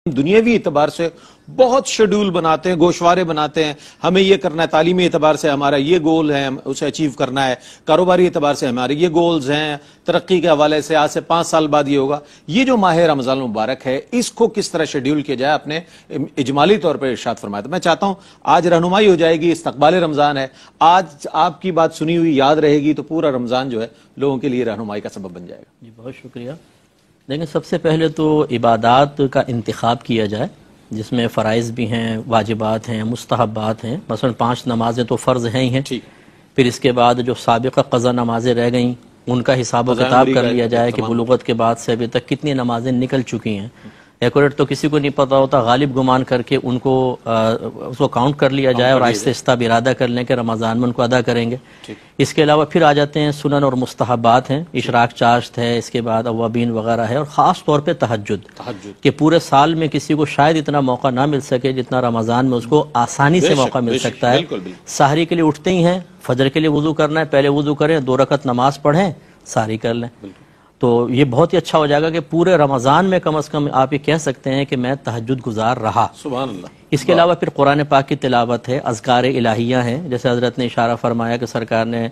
دنیاوی اعتبار سے بہت شیڈول بناتے ہیں، گوشوارے بناتے ہیں، ہمیں یہ کرنا ہے، تعلیمی اعتبار سے ہمارا یہ گول ہے، اسے اچیو کرنا ہے، کاروباری اعتبار سے ہمارے یہ گولز ہیں، ترقی کے حوالے سے آج سے 5 سال بعد یہ ہوگا۔ یہ جو ماہ رمضان المبارک ہے، اس کو کس طرح شیڈول کیا جائے، آپ نے اجمالی طور پر ارشاد فرمایا تھا۔ میں چاہتا ہوں آج رہنمائی ہو جائے گی، استقبال رمضان ہے، آج آپ کی بات سنی ہوئی یاد رہے گی تو پورا رمضان جو ہے لوگوں کے لیے رہنمائی کا سبب بن جائے گا۔ جی بہت شکریہ۔ لیکن سب سے پہلے تو عبادات کا انتخاب کیا جائے، جس میں فرائض بھی ہیں، واجبات ہیں، مستحبات ہیں۔ مثلا 5 نمازیں تو فرض ہیں ہی ہیں، پھر اس کے بعد جو سابقہ قضا نمازیں رہ گئیں ان کا حساب و کتاب کر لیا جائے کہ بلوغت کے بعد سے ابھی تک کتنی نمازیں نکل چکی ہیں۔ ایکوریٹ تو کسی کو نہیں پتا ہوتا، غالب گمان کر کے ان کو اس کو کاؤنٹ کر لیا جائے اور آہستہ آہستہ ارادہ کر لیں کہ رمضان میں ان کو ادا کریں گے۔ اس کے علاوہ پھر آ جاتے ہیں سنن اور مستحبات ہیں، اشراق چاشت ہے، اس کے بعد اوابین وغیرہ ہے، اور خاص طور پہ تہجد کہ پورے سال میں کسی کو شاید اتنا موقع نہ مل سکے جتنا رمضان میں اس کو آسانی سے موقع مل سکتا ہے۔ سحری کے لیے اٹھتے ہی ہیں، فجر کے لیے وضو کرنا ہے، پہلے وضو کریں، 2 رکعت نماز پڑھیں، سحری کر لیں، تو یہ بہت ہی اچھا ہو جائے گا کہ پورے رمضان میں کم از کم آپ یہ کہہ سکتے ہیں کہ میں تہجد گزار رہا۔ سبحان اللہ۔ اس کے علاوہ پھر قرآن پاک کی تلاوت ہے، اذکار الہیہ ہیں، جیسے حضرت نے اشارہ فرمایا کہ سرکار نے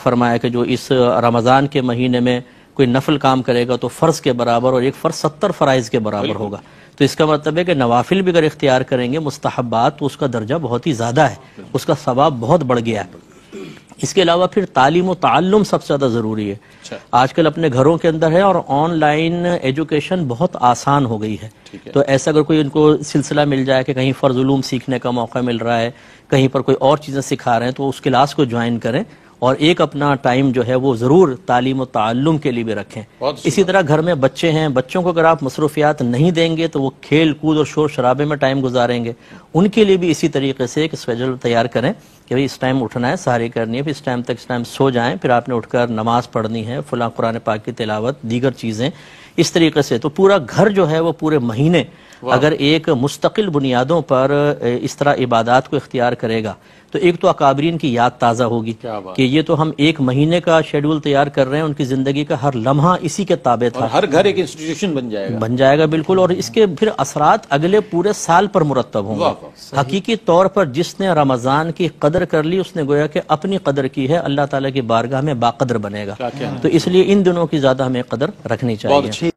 فرمایا کہ جو اس رمضان کے مہینے میں کوئی نفل کام کرے گا تو فرض کے برابر، اور ایک فرض 70 فرائض کے برابر ہوگا۔ تو اس کا مطلب ہے کہ نوافل بھی اگر اختیار کریں گے، مستحبات، تو اس کا درجہ بہت ہی زیادہ ہے، اس کا ثواب بہت بڑھ گیا ہے۔ اس کے علاوہ پھر تعلیم و تعلم سب سے زیادہ ضروری ہے۔ آج کل اپنے گھروں کے اندر ہے اور آن لائن ایجوکیشن بہت آسان ہو گئی ہے، تو ایسا اگر کوئی ان کو سلسلہ مل جائے کہ کہیں فرض علوم سیکھنے کا موقع مل رہا ہے، کہیں پر کوئی اور چیزیں سکھا رہے ہیں، تو اس کلاس کو جوائن کریں اور ایک اپنا ٹائم جو ہے وہ ضرور تعلیم و تعلم کے لیے بھی رکھیں۔ اسی طرح گھر میں بچے ہیں، بچوں کو اگر آپ مصروفیات نہیں دیں گے تو وہ کھیل کود اور شور شرابے میں ٹائم گزاریں گے، ان کے لیے بھی اسی طریقے سے ایک اسکیڈول تیار کریں کہ بھئی اس ٹائم اٹھنا ہے، سحری کرنی ہے، پھر اس ٹائم تک اس ٹائم سو جائیں، پھر آپ نے اٹھ کر نماز پڑھنی ہے، فلاں قرآن پاک کی تلاوت، دیگر چیزیں، اس طریقے سے۔ تو پورا گھر جو ہے وہ پورے مہینے اگر ایک مستقل بنیادوں پر اس طرح عبادات کو اختیار کرے گا تو ایک تو اکابرین کی یاد تازہ ہوگی کہ یہ تو ہم 1 مہینے کا شیڈول تیار کر رہے ہیں، ان کی زندگی کا ہر لمحہ اسی کے تابع تھا، ہر گھر ایک انسٹیٹیوشن بن جائے گا بالکل، اور اس کے پھر اثرات اگلے پورے سال پر مرتب ہوں گے۔ حقیقی طور پر جس نے رمضان کی قدر کر لی، اس نے گویا کہ اپنی قدر کی ہے، اللہ تعالیٰ کی بارگاہ میں باقدر بنے گا۔ تو اس لیے ان دنوں کی زیادہ ہمیں قدر رکھنی چاہیے۔